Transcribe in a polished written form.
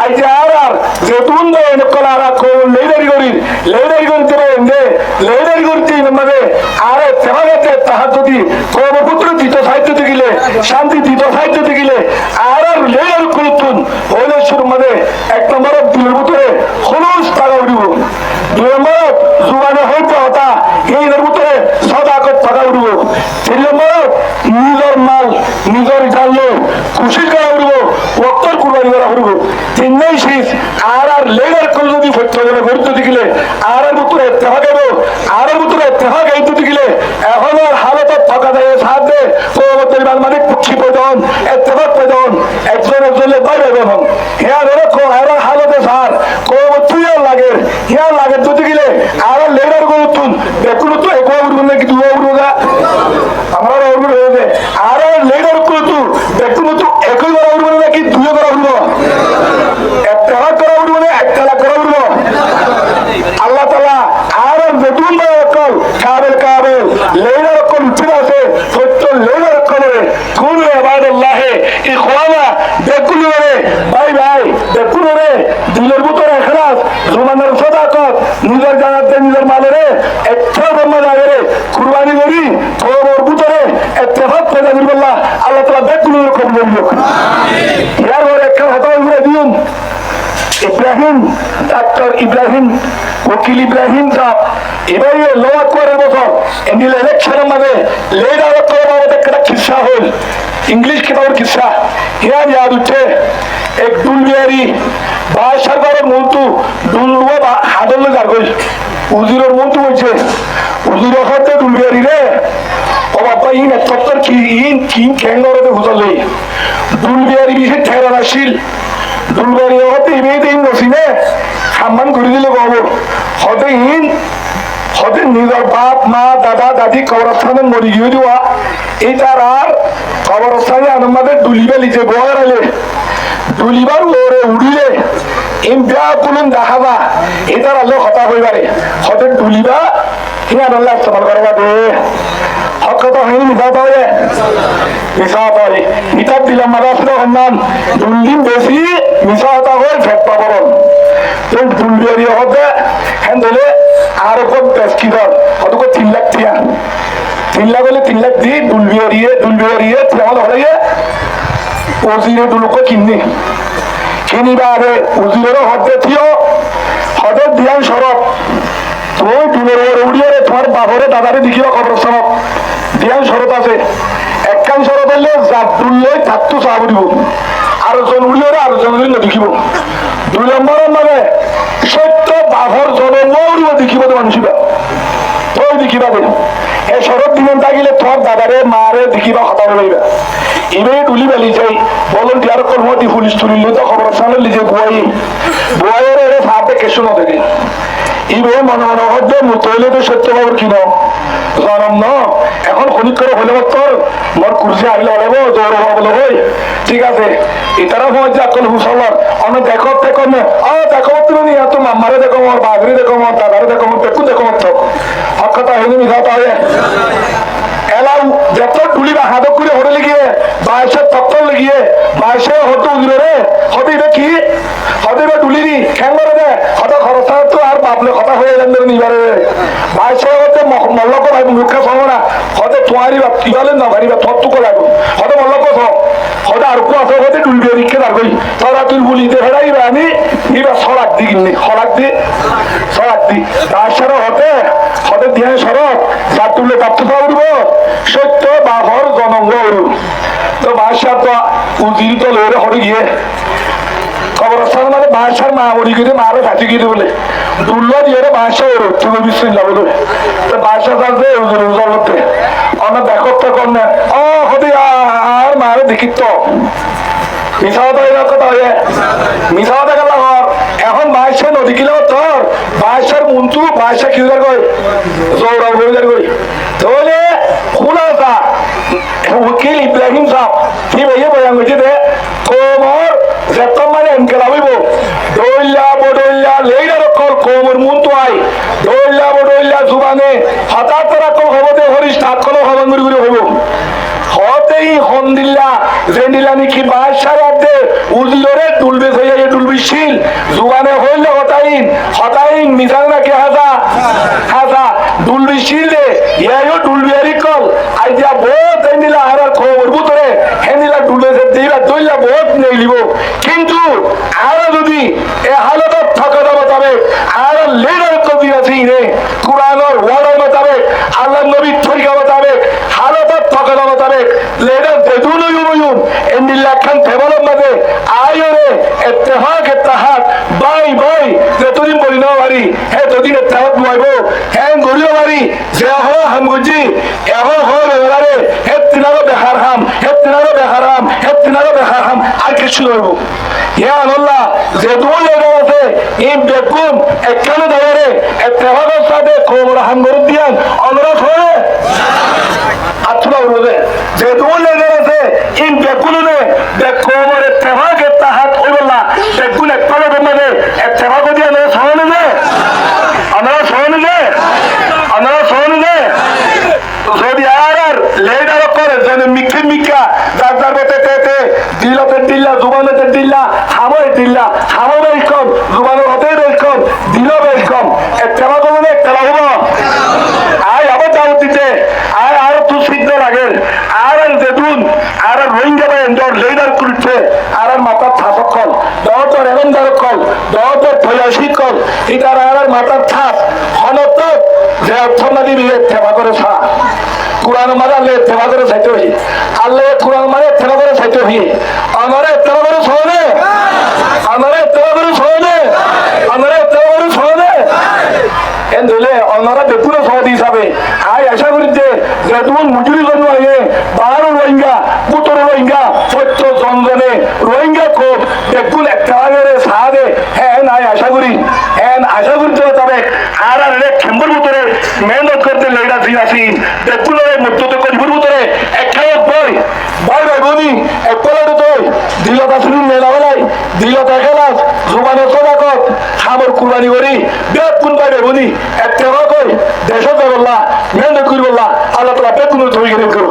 আইতে আর যেতুন দে নকলারা কো লেদারি করি তবে এন্ডে লেদারি করতে মানে আরে তেমাগতে তাহাজ্জুদি কোন পুত্র দিত সাহিত্য গিলে শান্তি দিত সাহিত্য গিলে আর লেদারি করতুন হইলে শুরু মানে এক নম্বর দিলের ভিতরে খুলুস টাকা উঠিব, দুই নম্বর জুবানে হইতে হতা এইদের ভিতরে সদাকত টাকা উঠিব, তিন নম্বর নিজের মাল নিজের জানলে খুশি করা উঠিব, ওক্তর কুরবানি করা উঠিব, তিন নাই শেষ আর লেদার কল যদি ফেট্টে গুরুত্ব দিলে আর ভিতরে তেহাগ এব আর ভিতরে তেহাগ এই দুটি গিলে এখন আর হালত থাকা দেয় সাহায্য দে কোমতের মানে পুক্ষি পেদন এতেবাক পেদন একজন একজনের বাইরে বেহন হিয়ার এরকম আর হালতে সার কোমত তুই লাগে হিয়ার লাগে দুটি গিলে আর লেদার গরু তুন দেখুন তো এক উঠবো নাকি দু উঠবো না আমার উঠবো হয়ে আর লেদার করে তু দেখুন তো একই করা উঠবো নাকি দুই করা উঠবো এক তেহাগ করা উঠবো না এক তেলা করা উঠবো আল্লাহ তাআলা আর নতুন কাবেল লেদার কল উঠে আছে সত্য লেদার কলে কোন ইবাদুল্লাহ ইখওয়ানা দেখুন রে ভাই দেখুন রে দিলের ভিতরে ইখলাস জুমানের সাদাকত নিজের জানাতে নিজের মালেরে একটা ব্রহ্ম জায়গায় কুরবানি করি তোর ভিতরে ইত্তেফাক পয়দা করবে আল্লাহ তাআলা দেখুন রে কবুল করুক আমিন ইয়ার ওরে একটা কথা বলে দিন ইব্রাহিম ডাক্তার ইব্রাহিম ওকিল ইব্রাহিম সাহেব এবার লোয়া করে বছর এন্ডিল ইলেকশনের মাঝে লেডার করে বাবা একটা কিসা হল ইংলিশ কিতাবের কিসা ইয়ার ইয়াদ উঠে এক দুলবিয়ারি বাসার ঘরের মন্তু দুলুয়া বা হাদল গার্গল উজিরের মন্তু হয়েছে উজির হতে দুলবিয়ারি রে ও বাবা ইন এতর কি ইন কিন ক্যাঙ্গরতে হুজলে দুলবিয়ারি বিশে ঠেরানাশীল দুলবাড়ি হতে ইমেতে ইন নসিনে সম্মান করে দিলে বাবু হতে ইন হতে নিজের বাপ মা দাদা দাদি কবরস্থানে মরি গিয়ে দেওয়া এই তার আর কবরস্থানে আমাদের ডুলিবা লিখে বয়ার আলে ডুলিবার ওরে উড়িলে ইন বিয়া কুলুন দেখাবা এটার আলো হতা হইবারে হতে ডুলিবা ইয়া আল্লাহ ইস্তেমাল করবা দে হকত হয়নি মিশাতে হয় মিশাতে হয় মিটার দিলাম মাদাসিরা হন্নান দুলদিন বেশি মিশাতে হয় ফেট পাবরণ তুই দুলবিয়ারি হতে হ্যান্ডেলে আর ওপর বেসকিদর হয়তো 3 লাখ টিয়া 3 লাখ হলে 3 লাখ দিয়ে দুলবিয়ারিয়ে তেমন হয়ে ওজিরে দুলুকে কিনিবা আরে উজিরেরও হতে থিও হতে দিয়ান সরব তুমি দুলের উড়িয়ে তোমার বাবরে দাদারে দেখিবা কবরস্থানত দিয়ান শরত আছে একখান শরত হলে জাত দুললে তাকতো চাহ দিব আর জন উড়িয়ে আর জন দেখিব 2 নম্বরের মানে সত্য বাঘর জনম উড়িয়ে দেখিব তো মানুষিবা তুই দেখিবা দে এই শরৎ দিন থাকিলে তোর দাদারে মারে দেখিবা কথা বলাইবা এবার ডুলি বেলি যাই বলুন টিয়ার কর্মটি পুলিশ তুলিল তো কবরস্থানের লিজে বুয়াইয়ের এর সাথে কেসু না থাকে ইবে মনে হচ্ছে মুতইলে তো সত্য খবর কিনো জনম ন এখন খনিক করে হলে তোর মোর কুর্সি আইলে হলেব জোর হবলে হই ঠিক আছে এটারা হয় যে আকল হুসলার অনেক দেখো দেখো না দেখো তুমি এত মামারে দেখো মোর বাগরি দেখো মোর দাদারে দেখো মোর দেখো তো হক কথা হয়নি মিশাতে হয় এলাও যত টুলিবা হাত করে হরে লিখিয়ে বাইশের তত্ত্ব লিখিয়ে বাইশে হতো উজরে হতে দেখি হতে টুলিরি খেঙ্গরে দে হত খরচ তো আর বাপলে কথা হয়ে যান নিবারে বাইশে হতে মল্লক ভাই মুখে সঙ্গ না হতে তোমারই বাপ কিভাবে না ভারিবা তত্ত্ব লাগো হতে মল্লক হতে আর কো আছে হতে টুলবে রিখে দাঁড় তোরা তুই বলিতে হেরাইবে আমি এবার সরাক দি কিনে সরাক দি বাইশের হতে হতে দিয়ে সরক যা তুলে তাপ্ত উঠব সত্য বাঘর জনঙ্গ উড়ু তো বাদশাহ তো উজিরিত লড়ে হরে গিয়ে কবরস্থান মানে বাদশার মা মরি গিয়ে মারে ফাঁচি গিয়ে বলে দুর্ল দিয়ে বাদশাহ ওর তুমি বিশ্ব যাবো তো বাদশাহ যাচ্ছে উজর করতে অনেক দেখো তো কর না হতে আর মারে দেখি তো মিশাওয়াতে গেল এখন বাদশাহ নদী কিলো তোর বাদশার মন্তু বাদশাহ কি কই জৌড়া কই তাহলে খুলাসা উকিল ইব্রাহিম সাহেব কি ভাইয়া বয়ান করছে দে কোমর যত মানে এনকে লাভিব দইলা বডইলা লেইডার কল কোমর মন্তু আই দইলা বডইলা জুবানে হঠাৎ তারা কল হবতে হরিশ তাত কল হবন গুরি হইব অতেই হন্দিল্লা জেনিলা নাকি বাদশার আদে উজলরে ডুলবে হইয়া ডুলবিশীল জুবানে হইলে হতাইন মিজাল নাকি হাজা ডুলবিশীল দে ইয়ায়ও ডুলবিয়ারি কল আইজা বহুত জেনিলা আর খবর বুতরে হেনিলা ডুলবে দিলা দইলা বহুত নেইলিব কিন্তু আর যদি এ হালতত থাকা মোতাবেক আর লিডার কবি আছে নে কুরআনের ওয়ার্ডের মোতাবেক আল্লাহ নবীর তরিকা মোতাবেক হালতত থাকা মোতাবেক লিডার দেদুল ইউম এন্ডিল্লা খান ফেবলম মাঝে আয়রে ইত্তেফাক বাই যতদিন বলি না বাড়ি হে ততদিন ইত্তেফাক বইব হে গরিও বাড়ি যে হো হামগুজি এহো হো রেলারে হে তিনারো বেহার হাম আর কিছু হইব ইয়া আল্লাহ যে দুল লিডার আছে এই বেকুম একখানে দাঁড়ারে ইত্তেফাকের সাথে খবর হামগর দিয়ান অনুরোধ হয় আত্মা বলবে যে দুল লিডার আছে এই বেকুনে খবর ইত্তেফাকের তাহাত হইবলা বেকুন একপালে মধ্যে ইত্তেফাক দিয়া না সহনে যে আমরা সহনে যদি আর লিডার করে যেন মিকা যার বেতে দিল্লা জুবানেতে দিল্লা হামো বেশকম জুবানের হতে বেশকম দিল বেশকম একটা মানে একটা হব আয় আবার দাওয়াত দিতে আয় আর তু সিদ্ধ লাগে আর যেদুন আর রোহিঙ্গা লিডার করছে আর মাথার থাপক কল দহতর এলমদারক কল দহতর ফয়াসি কল ইটার আর মাথার থাপ হনত যে অর্থনাদি বিয়ে থেমা করে ছা কুরআন মারা লে থেমা করে চাইতে হই আল্লাহ কুরআন মারে থেমা করে চাইতে হই আমারে থেমা করে শোনে এন ধরে অনারা বেপুরে সহজ হিসাবে আয় আশা করি যে তুমি মজুরি জন্য আগে 12 রোহিঙ্গা 15 রোহিঙ্গা 14 জনজনে রোহিঙ্গা খুব বেকুল একটা সাহায্যে হ্যাঁ নাই আশা করি তবে আর খেম্বর ভিতরে মেহনত করতে লইরা দিন বেকুলের মধ্যে করিবুর ভিতরে একটা বই বনি একলা তো দিলত আসলে মেলা বেলাই দিলত একেলাস জুবানের সদাকত খাবার কুরবানি করি বেকুন বাইরে বনি একটা কই দেশ জগল্লা মেহনত করি বললা আল্লাহ তালা বেকুনের তৈরি করো।